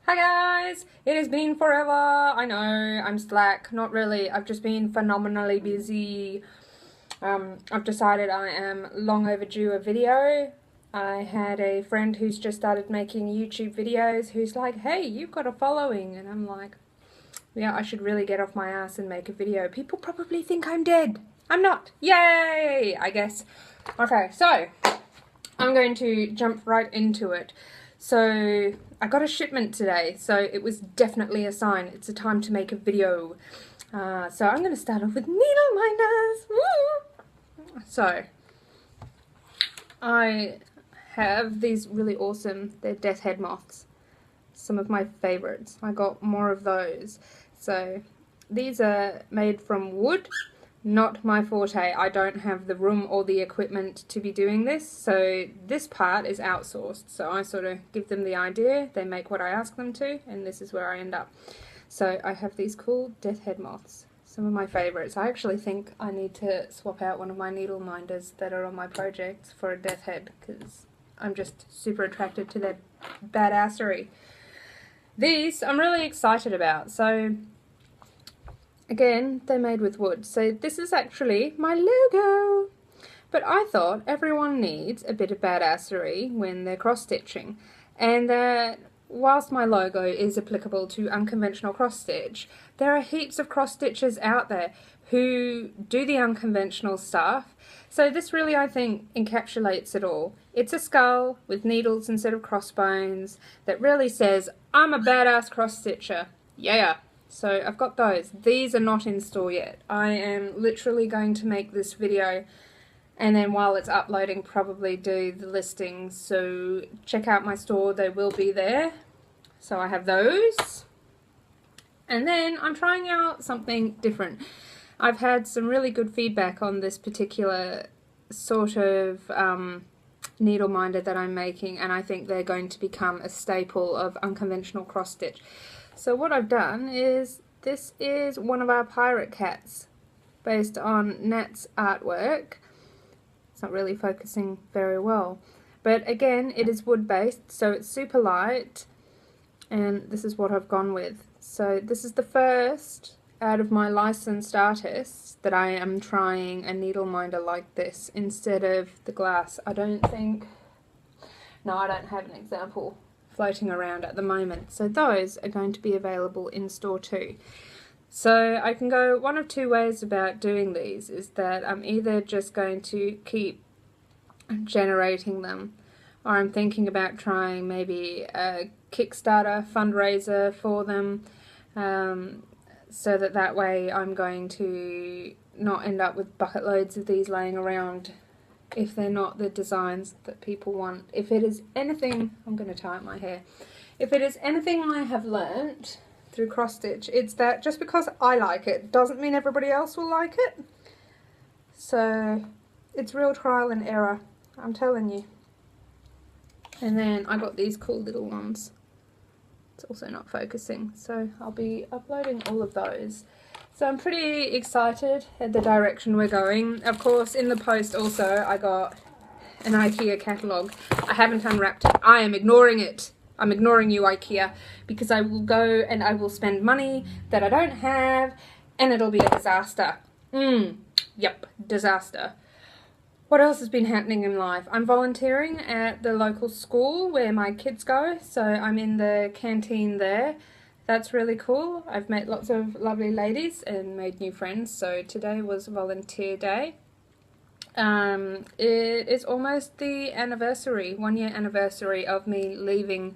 Hi guys! It has been forever. I know, I'm slack. Not really. I've just been phenomenally busy. I've decided I am long overdue a video. I had a friend who's just started making YouTube videos who's like, hey, you've got a following. And I'm like, yeah, I should really get off my ass and make a video. People probably think I'm dead. I'm not. Yay! I guess. Okay, so I'm going to jump right into it. So I got a shipment today, so it was definitely a sign. It's a time to make a video. So I'm going to start off with needle minders. Woo! So I have these really awesome, they're death head moths. Some of my favorites. I got more of those. So these are made from wood. Not my forte. I don't have the room or the equipment to be doing this, so this part is outsourced. So I sort of give them the idea, they make what I ask them to, and this is where I end up. So I have these cool death head moths, some of my favourites. I actually think I need to swap out one of my needle minders that are on my projects for a death head, because I'm just super attracted to their badassery. These I'm really excited about. So again, they're made with wood, so this is actually my logo. But I thought everyone needs a bit of badassery when they're cross-stitching, and that whilst my logo is applicable to unconventional cross-stitch, there are heaps of cross-stitchers out there who do the unconventional stuff. So this really, I think, encapsulates it all. It's a skull with needles instead of crossbones that really says, I'm a badass cross-stitcher. Yeah. So I've got those. These are not in store yet. I am literally going to make this video, and then while it's uploading probably do the listings. So check out my store, they will be there. So I have those. And then I'm trying out something different. I've had some really good feedback on this particular sort of needle minder that I'm making, and I think they're going to become a staple of unconventional cross stitch. So what I've done is, this is one of our pirate cats based on Nat's artwork. It's not really focusing very well, but again it is wood based, so it's super light, and this is what I've gone with. So this is the first out of my licensed artists that I am trying a needle minder like this instead of the glass. I don't have an example floating around at the moment, so those are going to be available in store too. So I can go one of two ways about doing these, is that I'm either just going to keep generating them, or I'm thinking about trying maybe a Kickstarter fundraiser for them, so that way I'm going to not end up with bucket loads of these laying around if they're not the designs that people want. If it is anything, I'm going to tie up my hair, if it is anything I have learnt through cross stitch, it's that just because I like it doesn't mean everybody else will like it. So it's real trial and error, I'm telling you. And then I got these cool little ones. It's also not focusing, so I'll be uploading all of those. So I'm pretty excited at the direction we're going. Of course, in the post also I got an IKEA catalogue. I haven't unwrapped it. I am ignoring it. I'm ignoring you, IKEA, because I will go and I will spend money that I don't have, and it'll be a disaster. Yep, disaster. What else has been happening in life? I'm volunteering at the local school where my kids go, so I'm in the canteen there. That's really cool. I've met lots of lovely ladies and made new friends, so today was volunteer day. It is almost the anniversary, 1 year anniversary of me leaving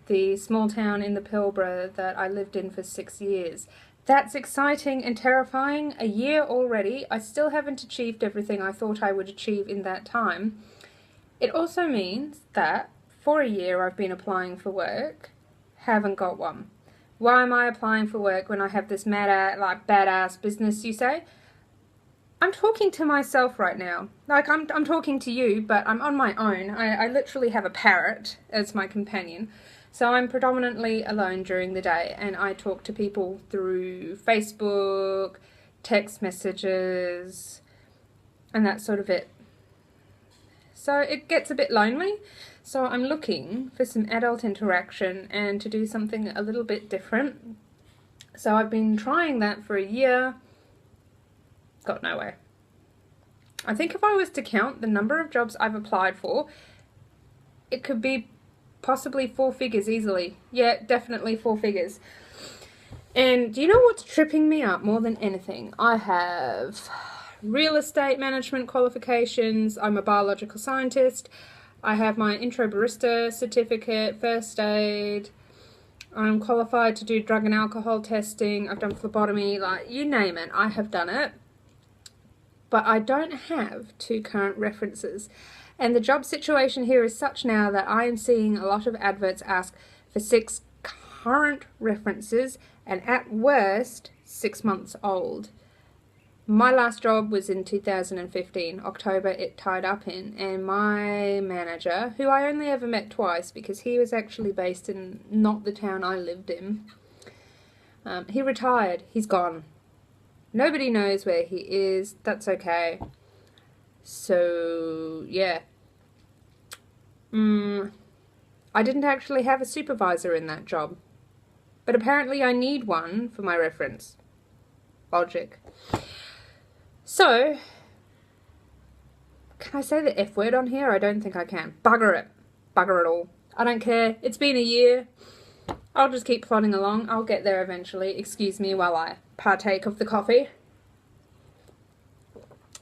the small town in the Pilbara that I lived in for 6 years. That's exciting and terrifying. A year already. I still haven't achieved everything I thought I would achieve in that time. It also means that for a year I've been applying for work, haven't got one. Why am I applying for work when I have this badass business, you say? I'm talking to myself right now. Like, I'm talking to you, but I'm on my own. I literally have a parrot as my companion. So I'm predominantly alone during the day, and I talk to people through Facebook, text messages, and that's sort of it. So it gets a bit lonely. So I'm looking for some adult interaction and to do something a little bit different. So I've been trying that for a year, got nowhere. I think if I was to count the number of jobs I've applied for, it could be possibly 4 figures easily. Yeah, definitely 4 figures. And do you know what's tripping me up more than anything? I have real estate management qualifications. I'm a biological scientist. I have my intro barista certificate, first aid. I'm qualified to do drug and alcohol testing. I've done phlebotomy, like you name it, I have done it. But I don't have 2 current references. And the job situation here is such now that I am seeing a lot of adverts ask for 6 current references and at worst 6 months old. My last job was in 2015, October it tied up in, and my manager, who I only ever met twice because he was actually based in not the town I lived in, he retired, he's gone. Nobody knows where he is, that's okay. So, yeah. I didn't actually have a supervisor in that job. But apparently I need one for my reference. Logic. So, can I say the F word on here? I don't think I can. Bugger it. Bugger it all. I don't care. It's been a year. I'll just keep plodding along. I'll get there eventually. Excuse me while I partake of the coffee.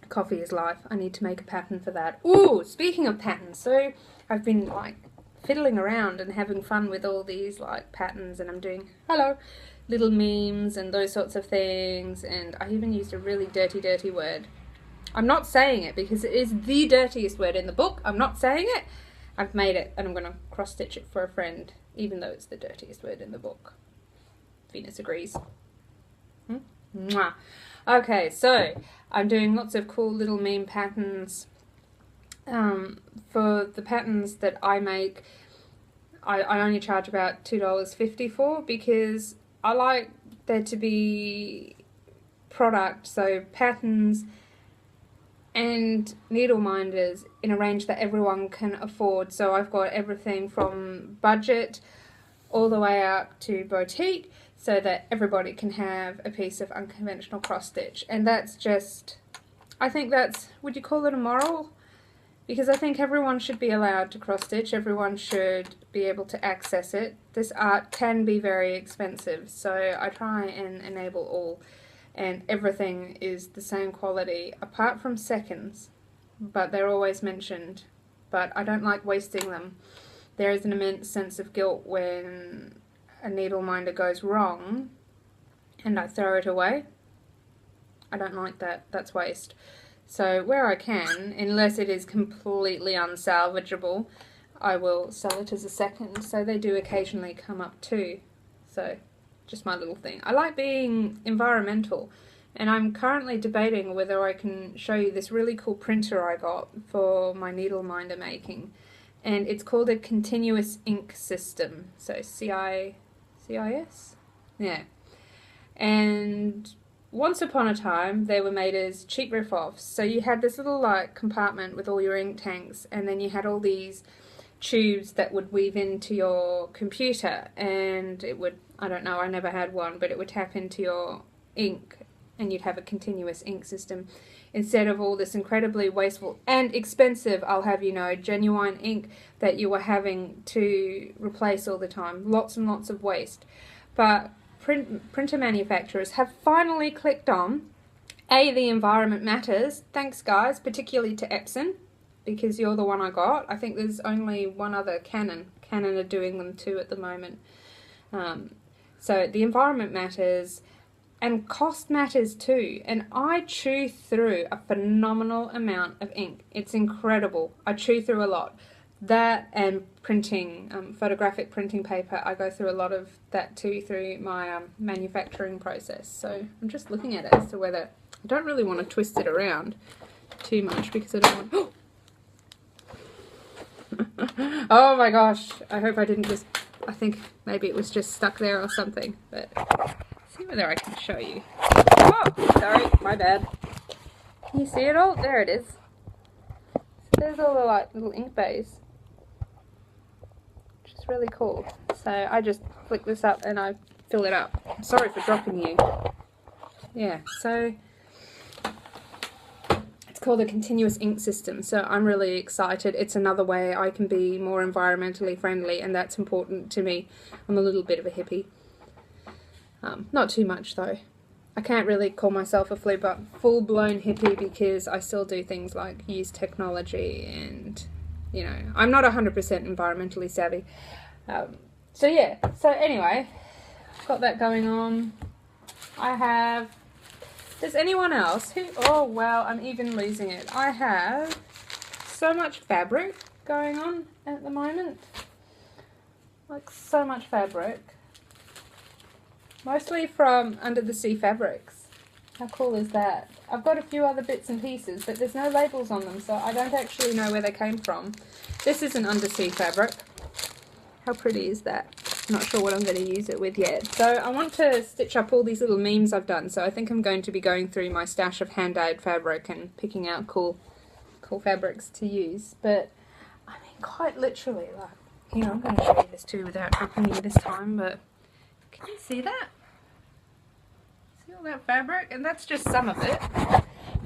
Coffee is life. I need to make a pattern for that. Ooh, speaking of patterns, so I've been like fiddling around and having fun with all these like patterns, and I'm doing little memes and those sorts of things, and I even used a really dirty word. I'm not saying it because it is the dirtiest word in the book. I'm not saying it. I've made it and I'm going to cross stitch it for a friend, even though it's the dirtiest word in the book. Venus agrees. Mwah. Okay, so I'm doing lots of cool little meme patterns. For the patterns that I make, I only charge about $2.50 for, because I like there to be product, so patterns and needle minders in a range that everyone can afford. So I've got everything from budget all the way up to boutique, so that everybody can have a piece of unconventional cross stitch. And that's just, I think that's, would you call it a moral? Because I think everyone should be allowed to cross stitch, everyone should be able to access it. This art can be very expensive, so I try and enable all, and everything is the same quality, apart from seconds, but they're always mentioned, but I don't like wasting them. There is an immense sense of guilt when a needle minder goes wrong and I throw it away. I don't like that, that's waste. So where I can, unless it is completely unsalvageable, I will sell it as a second. So they do occasionally come up too. So just my little thing. I like being environmental, and I'm currently debating whether I can show you this really cool printer I got for my needle minder making. And it's called a continuous ink system. So CIS? Yeah. And once upon a time, they were made as cheap rip-offs. So you had this little like compartment with all your ink tanks, and then you had all these tubes that would weave into your computer, and it would, I don't know, I never had one, but it would tap into your ink, and you'd have a continuous ink system instead of all this incredibly wasteful and expensive, I'll have you know, genuine ink that you were having to replace all the time. Lots and lots of waste. But printer manufacturers have finally clicked on, A, the environment matters, thanks guys, particularly to Epson, because you're the one I got. I think there's only one other, Canon are doing them too at the moment. So the environment matters, and cost matters too, and I chew through a phenomenal amount of ink. It's incredible. I chew through a lot. That and printing, photographic printing paper, I go through a lot of that too through my manufacturing process. So I'm just looking at it as to whether, I don't really want to twist it around too much because I don't want, oh my gosh, I hope I didn't just, I think maybe it was just stuck there or something, but see whether I can show you. Oh, sorry, my bad. Can you see it all? There it is. So there's all the like little ink bays. It's really cool. So I just flick this up and I fill it up. I'm sorry for dropping you. Yeah, so it's called a continuous ink system, so I'm really excited. It's another way I can be more environmentally friendly, and that's important to me. I'm a little bit of a hippie. Not too much though. I can't really call myself a full-blown hippie because I still do things like use technology and, you know, I'm not 100% environmentally savvy. So yeah, so anyway, I've got that going on. I have... Does anyone else who... Oh, wow, I'm even losing it. I have so much fabric going on at the moment. Like, so much fabric. Mostly from Under the Sea Fabrics. How cool is that? I've got a few other bits and pieces, but there's no labels on them, so I don't actually know where they came from. This is an undersea fabric. How pretty is that? Not sure what I'm going to use it with yet. So I want to stitch up all these little memes I've done. So I think I'm going to be going through my stash of hand-dyed fabric and picking out cool fabrics to use. But I mean, quite literally, like, you know, I'm going to show you this too without dropping you this time. But can you see that? See all that fabric? And that's just some of it.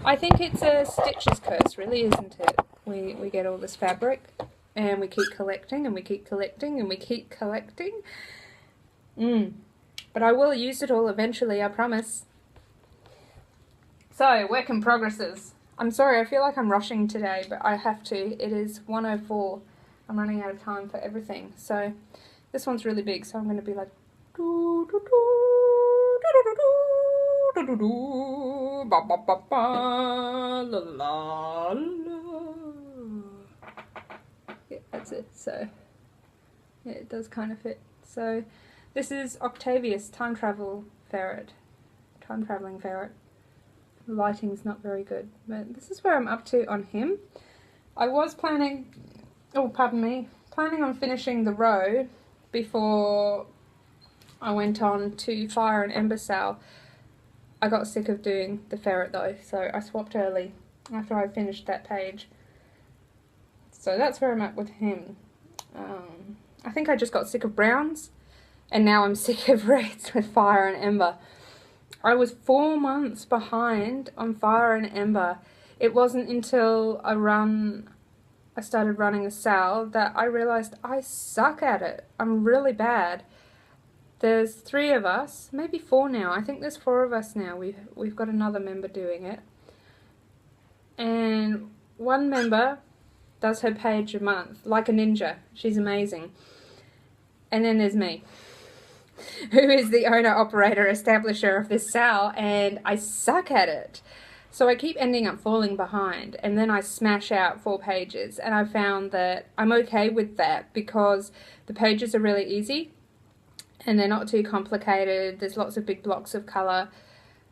I think it's a stitcher's curse, really, isn't it? We get all this fabric. And we keep collecting, and we keep collecting, and we keep collecting. But I will use it all eventually, I promise. So, work in progresses. I'm sorry, I feel like I'm rushing today, but I have to. It is 1:04. I'm running out of time for everything. So, this one's really big, so I'm going to be like... Yeah, that's it. So, yeah, it does kind of fit. So, this is Octavius, time traveling ferret. The lighting's not very good, but this is where I'm up to on him. I was planning, planning on finishing the row before I went on to Fire and Ember Sale. I got sick of doing the ferret though, so I swapped early after I finished that page. So that's where I'm at with him. I think I just got sick of browns, and now I'm sick of reds with Fire and Ember. I was 4 months behind on Fire and Ember. It wasn't until I started running a sale that I realised I suck at it. I'm really bad. There's 3 of us, maybe 4 now. I think there's 4 of us now. We've got another member doing it. And one member does her page a month, like a ninja. She's amazing. And then there's me, who is the owner, operator, establisher of this sale, and I suck at it. So I keep ending up falling behind, and then I smash out 4 pages, and I found that I'm okay with that because the pages are really easy, and they're not too complicated. There's lots of big blocks of colour,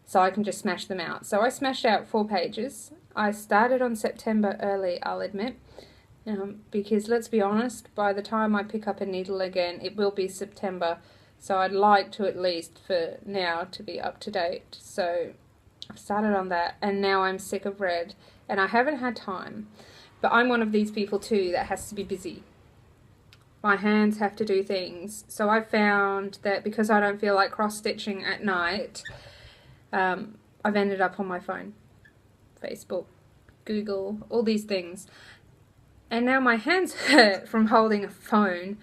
so I can just smash them out. So I smashed out 4 pages. I started on September early, I'll admit, because let's be honest, by the time I pick up a needle again, it will be September. So I'd like to at least for now to be up to date. So I've started on that, and now I'm sick of red, and I haven't had time. But I'm one of these people too that has to be busy. My hands have to do things. So I found that because I don't feel like cross-stitching at night, I've ended up on my phone. Facebook, Google, all these things. And now my hands hurt from holding a phone.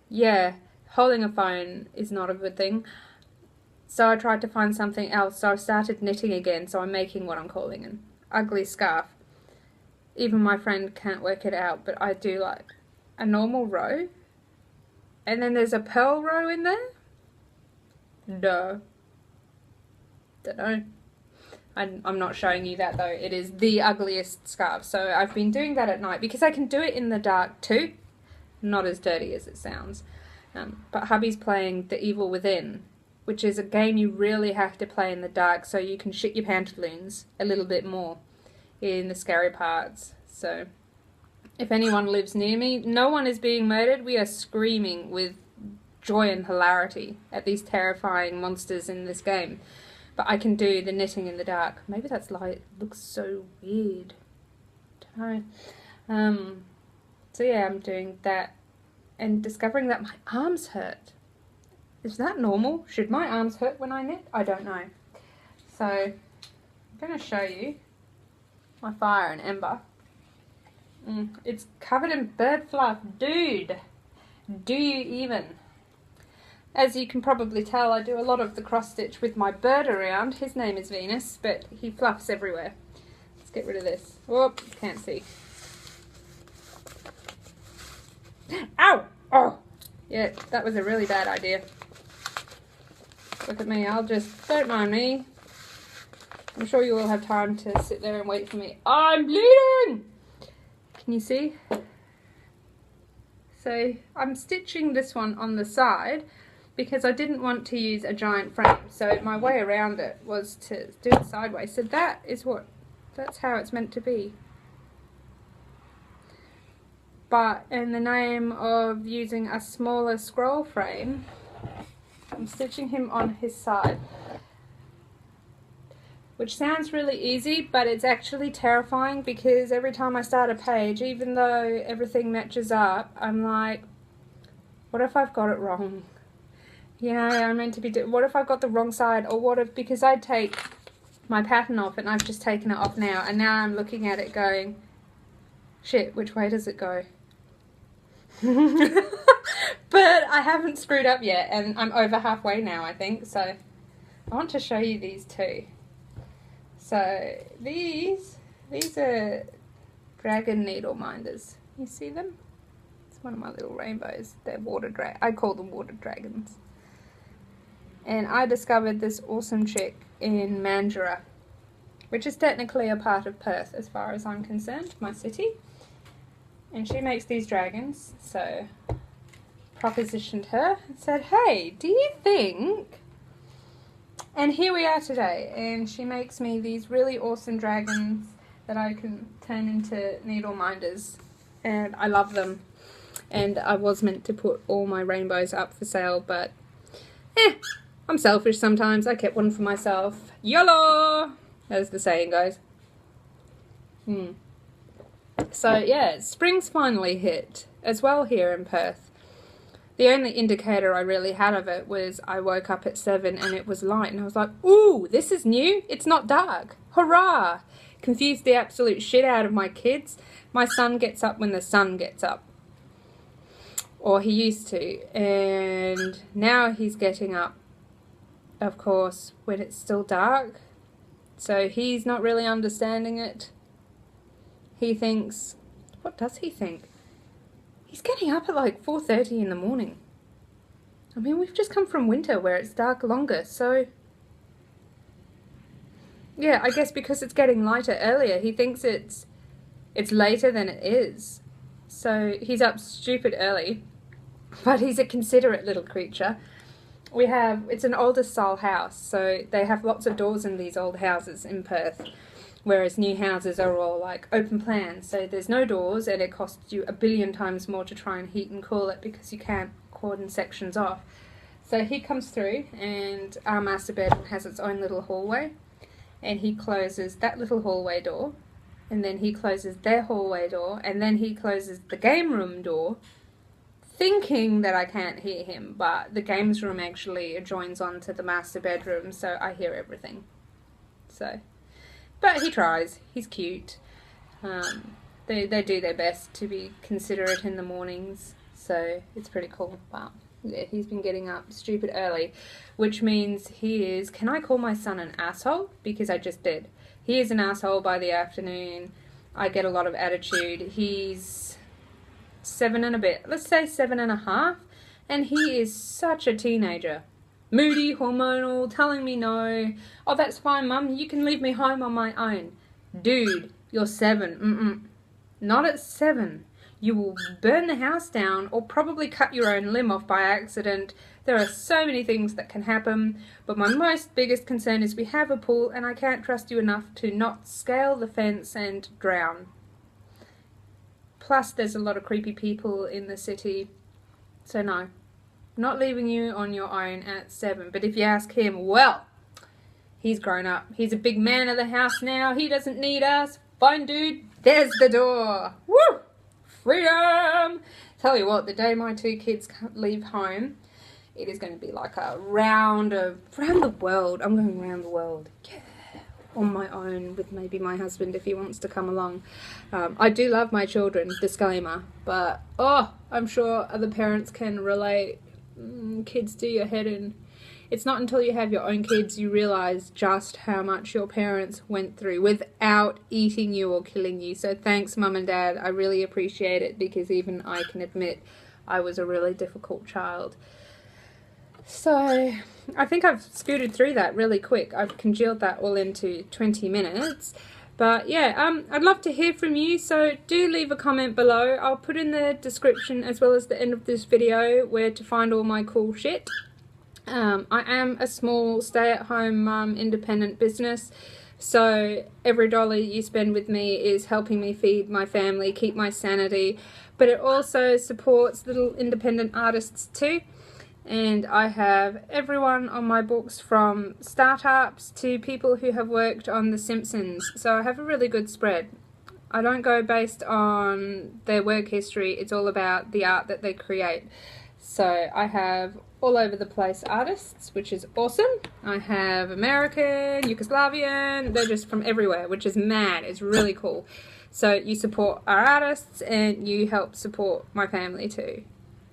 Yeah, holding a phone is not a good thing. So I tried to find something else. So I started knitting again. So I'm making what I'm calling an ugly scarf. Even my friend can't work it out, but I do like a normal row. And then there's a pearl row in there. No. Don't know. I'm not showing you that though. It is the ugliest scarf. So I've been doing that at night because I can do it in the dark too. Not as dirty as it sounds. But hubby's playing The Evil Within, which is a game you really have to play in the dark so you can shit your pantaloons a little bit more in the scary parts. So if anyone lives near me, no one is being murdered. We are screaming with joy and hilarity at these terrifying monsters in this game. But I can do the knitting in the dark. Maybe that's light. It looks so weird. Don't know. So yeah, I'm doing that and discovering that my arms hurt. Is that normal? Should my arms hurt when I knit? I don't know. So I'm going to show you my fire and ember. It's covered in bird fluff. Dude, do you even? As you can probably tell, I do a lot of the cross stitch with my bird around. His name is Venus, but he fluffs everywhere. Let's get rid of this. Whoop, can't see. Ow! Oh! Yeah, that was a really bad idea. Look at me, don't mind me. I'm sure you all have time to sit there and wait for me. I'm bleeding! Can you see? So I'm stitching this one on the side because I didn't want to use a giant frame. So my way around it was to do it sideways. So that's how it's meant to be. But in the name of using a smaller scroll frame, I'm stitching him on his side. Which sounds really easy, but it's actually terrifying because every time I start a page, even though everything matches up, I'm like, what if I've got it wrong? You know, I'm meant to be, what if I've got the wrong side? Or what if, because I take my pattern off and I've just taken it off now, and now I'm looking at it going, shit, which way does it go? But I haven't screwed up yet, and I'm over halfway now, I think, so I want to show you these two. So these are dragon needle minders. You see them? It's one of my little rainbows. They're I call them water dragons. And I discovered this awesome chick in Mandurah, which is technically a part of Perth as far as I'm concerned, my city. And she makes these dragons, so propositioned her and said, hey, do you think... And here we are today, and she makes me these really awesome dragons that I can turn into needle minders, and I love them. And I was meant to put all my rainbows up for sale, but I'm selfish sometimes. I kept one for myself. YOLO! As the saying goes. So yeah, spring's finally hit as well here in Perth. The only indicator I really had of it was I woke up at 7 and it was light, and I was like, ooh, this is new. It's not dark. Hurrah! Confused the absolute shit out of my kids. My son gets up when the sun gets up. Or he used to. And now he's getting up, of course, when it's still dark. So he's not really understanding it. He thinks, what does he think? He's getting up at like 4:30 in the morning. I mean, we've just come from winter where it's dark longer, so... Yeah, I guess because it's getting lighter earlier, he thinks it's later than it is. So he's up stupid early, but he's a considerate little creature. It's an older style house, so they have lots of doors in these old houses in Perth. Whereas new houses are all like open plan, so there's no doors, and it costs you 1 billion times more to try and heat and cool it because you can't cordon sections off. So he comes through, and our master bedroom has its own little hallway, and he closes that little hallway door, and then he closes their hallway door, and then he closes the game room door, thinking that I can't hear him, but the games room actually adjoins onto the master bedroom, so I hear everything. So... But he tries. He's cute. They do their best to be considerate in the mornings, so it's pretty cool. But yeah, he's been getting up stupid early, which means he is... Can I call my son an asshole? Because I just did. He is an asshole by the afternoon. I get a lot of attitude. He's 7 and a bit. Let's say 7.5. And he is such a teenager. Moody, hormonal, telling me no. Oh, that's fine, Mum. You can leave me home on my own. Dude, you're 7. Not at 7. You will burn the house down or probably cut your own limb off by accident. There are so many things that can happen. But my biggest concern is we have a pool and I can't trust you enough to not scale the fence and drown. Plus, there's a lot of creepy people in the city. So no. Not leaving you on your own at 7. But if you ask him, well, he's grown up. He's a big man of the house now. He doesn't need us. Fine, dude. There's the door. Woo! Freedom! Tell you what, the day my 2 kids leave home, it is going to be like a round around the world. I'm going around the world. Yeah. On my own with maybe my husband if he wants to come along. I do love my children, disclaimer, but I'm sure other parents can relate. Kids do your head in. It's not until you have your own kids you realise just how much your parents went through without eating you or killing you. So thanks, Mum and Dad. I really appreciate it, because even I can admit I was a really difficult child. So I think I've scooted through that really quick. I've congealed that all into 20 minutes. But yeah, I'd love to hear from you, so do leave a comment below. I'll put in the description as well as the end of this video where to find all my cool shit. I am a small stay-at-home mum independent business, so every dollar you spend with me is helping me feed my family, keep my sanity, but it also supports little independent artists too. And I have everyone on my books, from startups to people who have worked on The Simpsons, so I have a really good spread. I don't go based on their work history, it's all about the art that they create. So I have all over the place artists, which is awesome. I have American, Yugoslavian, they're just from everywhere, which is mad. It's really cool. So you support our artists and you help support my family too.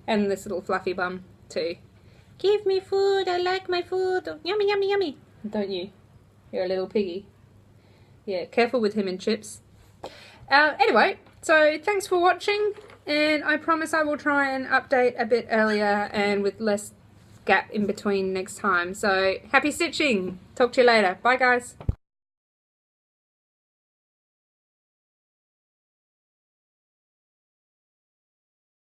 And this little fluffy bum too. Give me food, I like my food. Yummy, yummy, yummy. Don't you? You're a little piggy. Yeah, careful with him and chips. Anyway, so thanks for watching. And I promise I will try and update a bit earlier and with less gap in between next time. So happy stitching. Talk to you later. Bye guys.